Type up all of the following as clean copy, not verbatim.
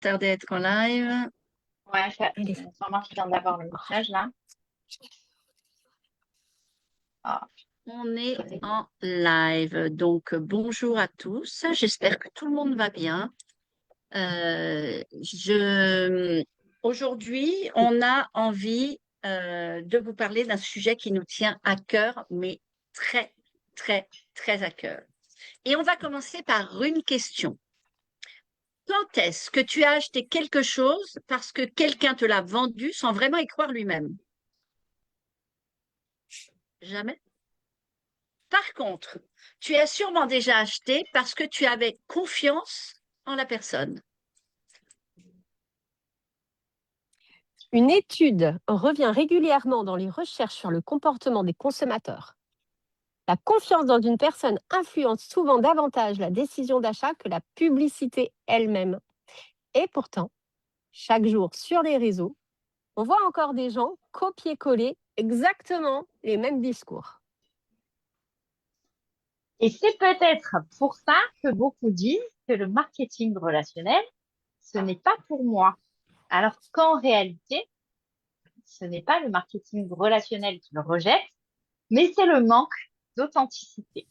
Tarder à être en live. Ouais, Allez. sûrement, je viens d'avoir le message là. Ah. On est en live. Donc, bonjour à tous. J'espère que tout le monde va bien. Aujourd'hui, on a envie de vous parler d'un sujet qui nous tient à cœur, mais très, très, très à cœur. Et on va commencer par une question. Quand est-ce que tu as acheté quelque chose parce que quelqu'un te l'a vendu sans vraiment y croire lui-même? Jamais. Par contre, tu as sûrement déjà acheté parce que tu avais confiance en la personne. Une étude revient régulièrement dans les recherches sur le comportement des consommateurs. La confiance dans une personne influence souvent davantage la décision d'achat que la publicité elle-même. Et pourtant, chaque jour sur les réseaux, on voit encore des gens copier-coller exactement les mêmes discours. Et c'est peut-être pour ça que beaucoup disent que le marketing relationnel, ce n'est pas pour moi. Alors qu'en réalité, ce n'est pas le marketing relationnel qui le rejette, mais c'est le manque d'authenticité.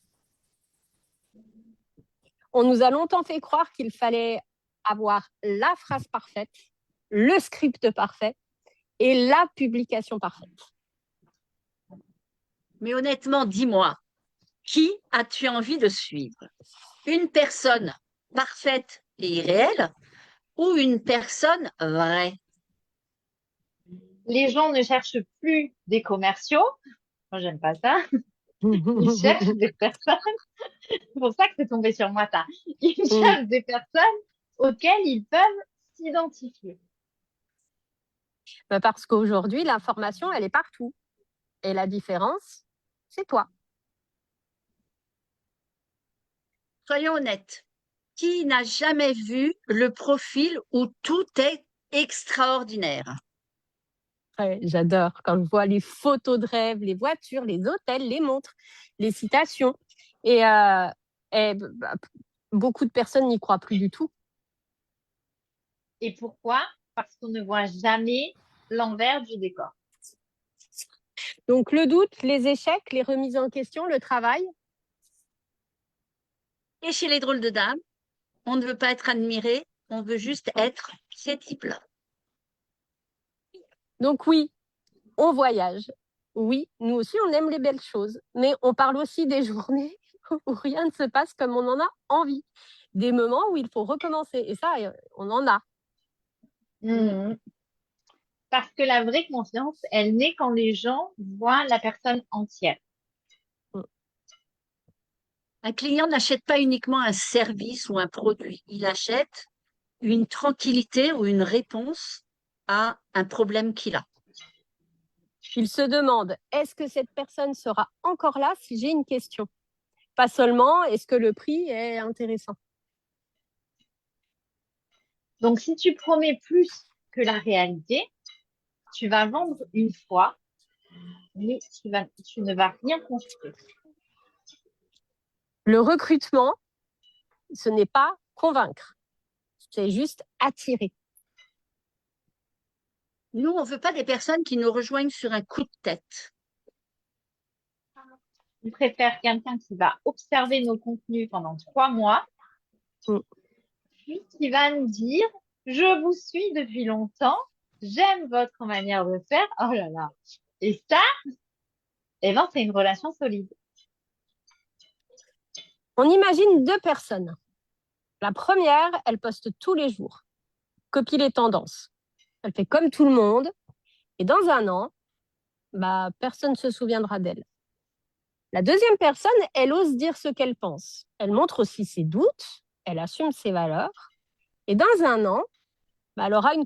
On nous a longtemps fait croire qu'il fallait avoir la phrase parfaite, le script parfait et la publication parfaite. Mais honnêtement, dis-moi, qui as-tu envie de suivre? Une personne parfaite et irréelle ou une personne vraie? Les gens ne cherchent plus des commerciaux. Moi, j'aime pas ça. Ils cherchent des personnes. C'est pour ça que c'est tombé sur moi, ça. Ils cherchent des personnes auxquelles ils peuvent s'identifier. Parce qu'aujourd'hui, l'information, elle est partout. Et la différence, c'est toi. Soyons honnêtes, qui n'a jamais vu le profil où tout est extraordinaire? Ouais, j'adore quand je vois les photos de rêve, les voitures, les hôtels, les montres, les citations. Et, beaucoup de personnes n'y croient plus du tout. Et pourquoi? Parce qu'on ne voit jamais l'envers du décor. Donc le doute, les échecs, les remises en question, le travail. Et chez les drôles de dames, on ne veut pas être admiré, on veut juste être ces types-là. Donc oui, on voyage. Oui, nous aussi, on aime les belles choses. Mais on parle aussi des journées où rien ne se passe comme on en a envie. Des moments où il faut recommencer. Et ça, on en a. Mmh. Parce que la vraie confiance, elle naît quand les gens voient la personne entière. Un client n'achète pas uniquement un service ou un produit, il achète une tranquillité ou une réponse à un problème qu'il a. Il se demande, est-ce que cette personne sera encore là si j'ai une question? Pas seulement, est-ce que le prix est intéressant? Donc, si tu promets plus que la réalité, tu vas vendre une fois, mais tu ne vas rien construire. Le recrutement, ce n'est pas convaincre, c'est juste attirer. Nous, on ne veut pas des personnes qui nous rejoignent sur un coup de tête. On préfère quelqu'un qui va observer nos contenus pendant 3 mois, puis qui va nous dire, je vous suis depuis longtemps, j'aime votre manière de faire, oh là là. Et ça, eh ben, c'est une relation solide. On imagine deux personnes. La première, elle poste tous les jours, copie les tendances. Elle fait comme tout le monde, et dans un an, personne ne se souviendra d'elle. La deuxième personne, elle ose dire ce qu'elle pense. Elle montre aussi ses doutes, elle assume ses valeurs, et dans un an, elle aura une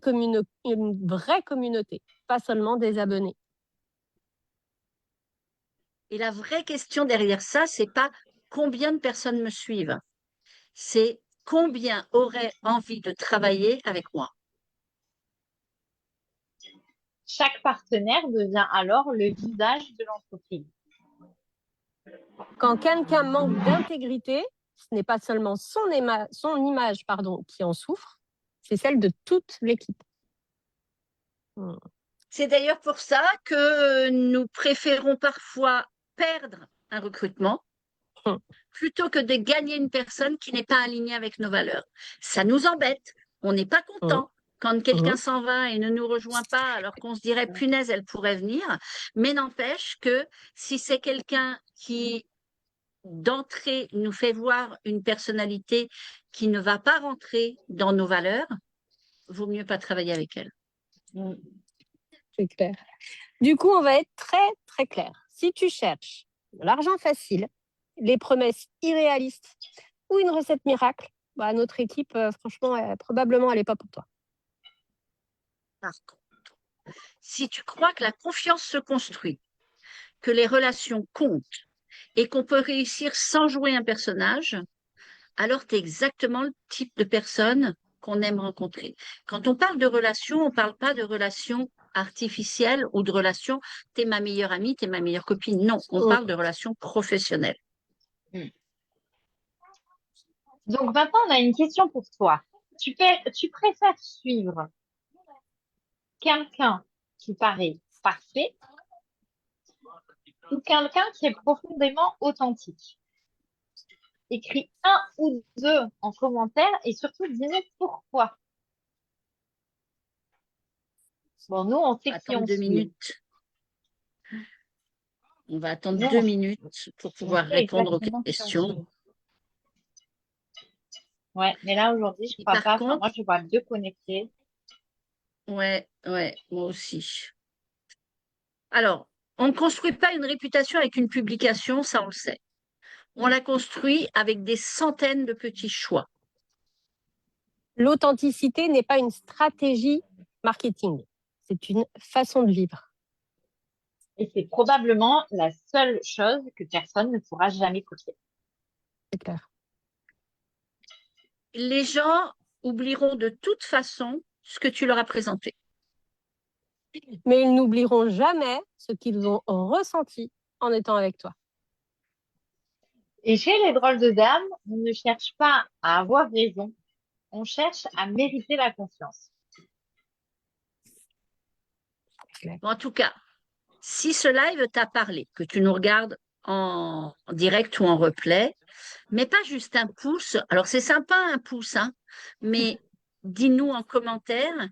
vraie communauté, pas seulement des abonnés. Et la vraie question derrière ça, c'est pas combien de personnes me suivent, c'est combien auraient envie de travailler avec moi. Chaque partenaire devient alors le visage de l'entreprise. Quand quelqu'un manque d'intégrité, ce n'est pas seulement son image qui en souffre, c'est celle de toute l'équipe. C'est d'ailleurs pour ça que nous préférons parfois perdre un recrutement plutôt que de gagner une personne qui n'est pas alignée avec nos valeurs. Ça nous embête. On n'est pas content quand quelqu'un s'en va et ne nous rejoint pas, alors qu'on se dirait, punaise, elle pourrait venir. Mais n'empêche que si c'est quelqu'un qui, d'entrée, nous fait voir une personnalité qui ne va pas rentrer dans nos valeurs, vaut mieux pas travailler avec elle. C'est clair. Du coup, on va être très, très clair. Si tu cherches de l'argent facile, les promesses irréalistes ou une recette miracle, bah, notre équipe, franchement, probablement, elle n'est pas pour toi. Par contre, si tu crois que la confiance se construit, que les relations comptent et qu'on peut réussir sans jouer un personnage, alors tu es exactement le type de personne qu'on aime rencontrer. Quand on parle de relations, on ne parle pas de relations artificielles ou de relations « t'es ma meilleure amie, t'es ma meilleure copine ». Non, on parle de relations professionnelles. Donc maintenant, on a une question pour toi. Tu préfères suivre quelqu'un qui paraît parfait ou quelqu'un qui est profondément authentique? Écris un ou deux en commentaire et surtout dis-nous pourquoi. Bon, nous, on sait qui on suit. Minutes. On va attendre Non, 2 minutes pour pouvoir répondre aux questions. Ouais, mais là, aujourd'hui, je crois pas. Enfin, moi, je vois 2 connectés. Ouais, moi aussi. Alors, on ne construit pas une réputation avec une publication, ça on le sait. On la construit avec des centaines de petits choix. L'authenticité n'est pas une stratégie marketing, c'est une façon de vivre. Et c'est probablement la seule chose que personne ne pourra jamais copier. C'est clair. Les gens oublieront de toute façon ce que tu leur as présenté. Mais ils n'oublieront jamais ce qu'ils ont ressenti en étant avec toi. Et chez les drôles de dames, on ne cherche pas à avoir raison, on cherche à mériter la confiance. Bon, en tout cas, si ce live t'a parlé, que tu nous regardes en direct ou en replay, mais pas juste un pouce. Alors, c'est sympa un pouce, hein, mais dis-nous en commentaire,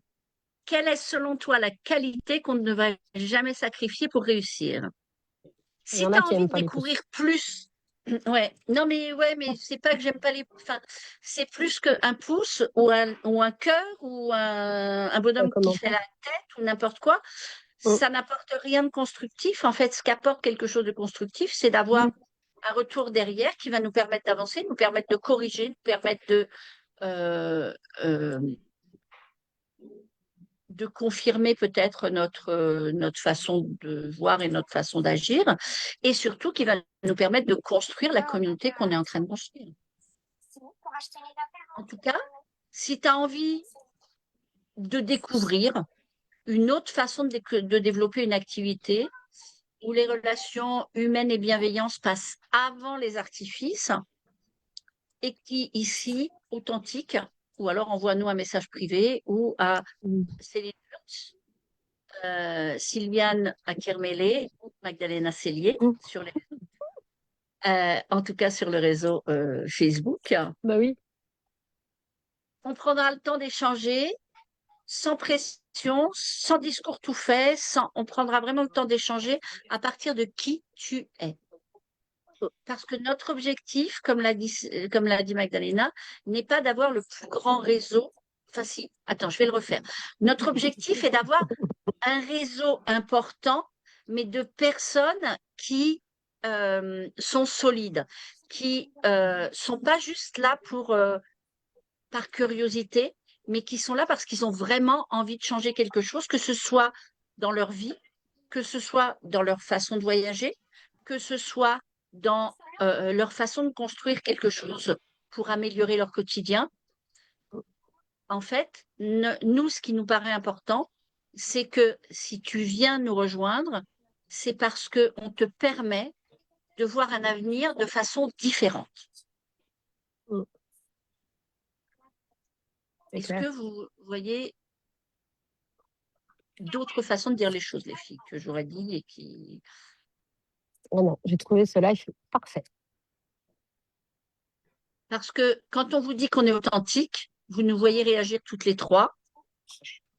quelle est selon toi la qualité qu'on ne va jamais sacrifier pour réussir? Si tu as envie de découvrir plus, non mais c'est pas que j'aime pas les. Enfin, c'est plus qu'un pouce ou un cœur ou un bonhomme qui fait la tête ou n'importe quoi. Ça n'apporte rien de constructif. En fait, ce qu'apporte quelque chose de constructif, c'est d'avoir un retour derrière qui va nous permettre d'avancer, nous permettre de corriger, nous permettre de confirmer peut-être notre façon de voir et notre façon d'agir, et surtout qui va nous permettre de construire la communauté qu'on est en train de construire. En tout cas, si tu as envie de découvrir une autre façon de développer une activité où les relations humaines et bienveillance passent avant les artifices, et qui, ici, authentique, ou alors envoie-nous un message privé ou à Céline Lutz, Sylviane Akirmele ou Magdalena Cellier sur les en tout cas sur le réseau Facebook. Bah oui. On prendra le temps d'échanger sans pression, sans discours tout fait, on prendra vraiment le temps d'échanger à partir de qui tu es. Parce que notre objectif, comme l'a dit Magdalena, n'est pas d'avoir le plus grand réseau. Enfin, si, attends, je vais le refaire. Notre objectif est d'avoir un réseau important, mais de personnes qui sont solides, qui sont pas juste là par curiosité, mais qui sont là parce qu'ils ont vraiment envie de changer quelque chose, que ce soit dans leur vie, que ce soit dans leur façon de voyager, que ce soit dans leur façon de construire quelque chose pour améliorer leur quotidien. En fait, nous, ce qui nous paraît important, c'est que si tu viens nous rejoindre, c'est parce qu'on te permet de voir un avenir de façon différente. C'est Est-ce clair. que vous voyez d'autres façons de dire les choses, les filles, que j'aurais dit et qui... Oh non, j'ai trouvé ce live parfait. Parce que quand on vous dit qu'on est authentique, vous nous voyez réagir toutes les trois.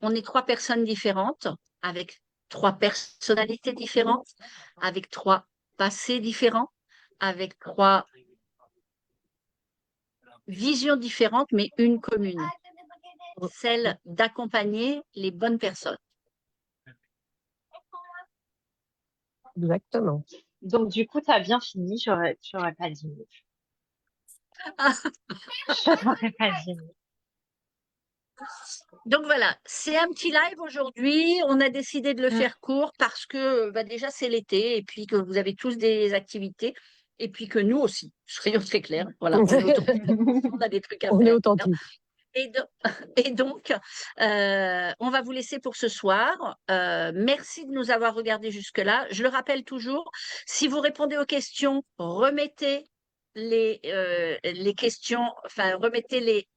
On est trois personnes différentes, avec trois personnalités différentes, avec trois passés différents, avec trois visions différentes, mais une commune, celle d'accompagner les bonnes personnes. Exactement. Donc, du coup, tu as bien fini. J'aurais pas dit mieux. Je n'aurais pas dit mieux. Donc voilà, c'est un petit live aujourd'hui. On a décidé de le faire court parce que déjà c'est l'été et puis que vous avez tous des activités et puis que nous aussi, soyons très clairs. Voilà, on a des trucs à On est faire. authentique. Et donc, on va vous laisser pour ce soir. Merci de nous avoir regardés jusque-là. Je le rappelle toujours, si vous répondez aux questions, remettez les questions, enfin, remettez les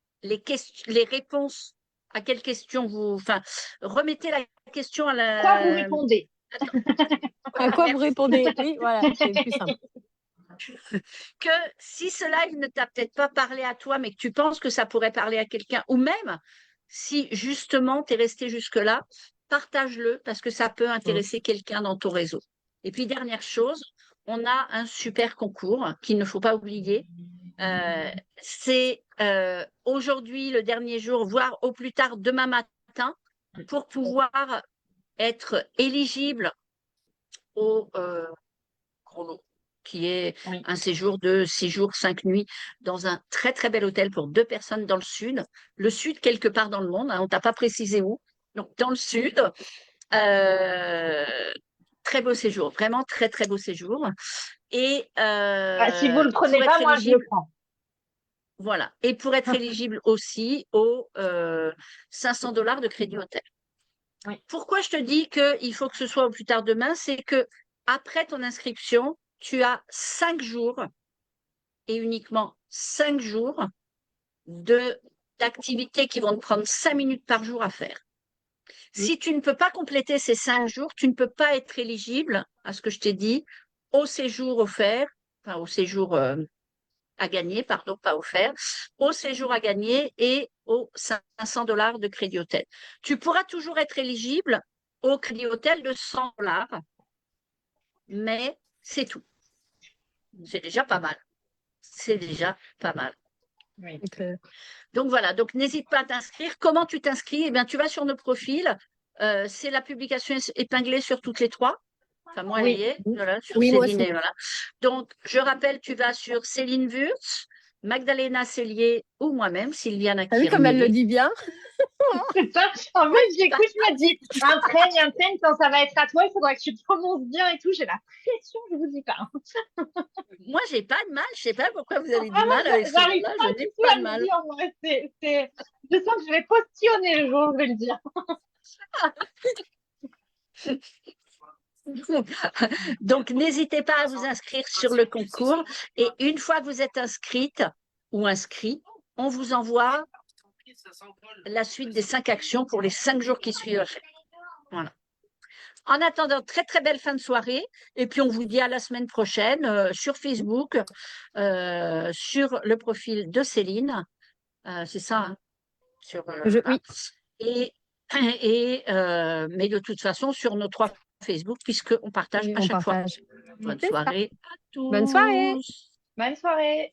réponses à quelles questions vous... Enfin, remettez la question à Quoi vous la... répondez? À quoi vous Merci. répondez? Oui, voilà, c'est plus simple. Que si ce live ne t'a peut-être pas parlé à toi, mais que tu penses que ça pourrait parler à quelqu'un, ou même si justement tu es resté jusque-là, partage-le parce que ça peut intéresser quelqu'un dans ton réseau. Et puis, dernière chose, on a un super concours qu'il ne faut pas oublier. C'est aujourd'hui le dernier jour, voire au plus tard demain matin, pour pouvoir être éligible au chrono, qui est Oui. un séjour de 6 jours, 5 nuits dans un très très bel hôtel pour 2 personnes dans le sud. Le sud, quelque part dans le monde, hein, on ne t'a pas précisé où. Donc dans le sud, très beau séjour, vraiment très très beau séjour. Et Si vous ne le prenez pour pas, être moi, je le éligible, prends. voilà, et pour être éligible aussi aux 500 $ de crédit hôtel. Oui. Pourquoi je te dis qu'il faut que ce soit au plus tard demain, c'est que après ton inscription, tu as 5 jours et uniquement 5 jours d'activités qui vont te prendre 5 minutes par jour à faire. Si tu ne peux pas compléter ces 5 jours, tu ne peux pas être éligible à ce que je t'ai dit, au séjour offert, enfin au séjour à gagner, pardon, pas offert, au séjour à gagner et aux 500 $ de crédit hôtel. Tu pourras toujours être éligible au crédit hôtel de 100 $, mais c'est tout. C'est déjà pas mal. C'est déjà pas mal. Oui. Donc voilà, donc n'hésite pas à t'inscrire. Comment tu t'inscris? Eh bien, tu vas sur nos profils. C'est la publication épinglée sur toutes les trois. Enfin, moi, elle y est, voilà, sur Oui, moi Céline aussi. et voilà. Donc, je rappelle, tu vas sur Céline Wurtz, Magdalena Cellier ou moi-même, Sylviane T'as vu comme elle le Akirmele. dit bien? C'est ça. En fait, j'écoute, je me dis, un train, quand ça va être à toi, il faudra que tu prononces bien et tout. J'ai la pression, je vous dis pas. Moi, j'ai pas de mal. Je sais pas pourquoi vous avez du Vraiment, mal avec ce j'arrive mot-là. pas Je du n'ai tout pas à de le mal. dire, moi. Je sens que je vais postillonner le jour où je vais le dire. Donc, n'hésitez pas à vous inscrire sur le concours. Et une fois que vous êtes inscrite ou inscrit, on vous envoie la suite des 5 actions pour les 5 jours qui suivent. Voilà. En attendant, très très belle fin de soirée. Et puis, on vous dit à la semaine prochaine sur Facebook, sur le profil de Céline. C'est ça, hein, sur, Oui. mais de toute façon, sur nos 3 Facebook, puisqu'on partage à On chaque fois. partage. Bonne C'est ça. soirée à tous. Bonne soirée. Bonne soirée.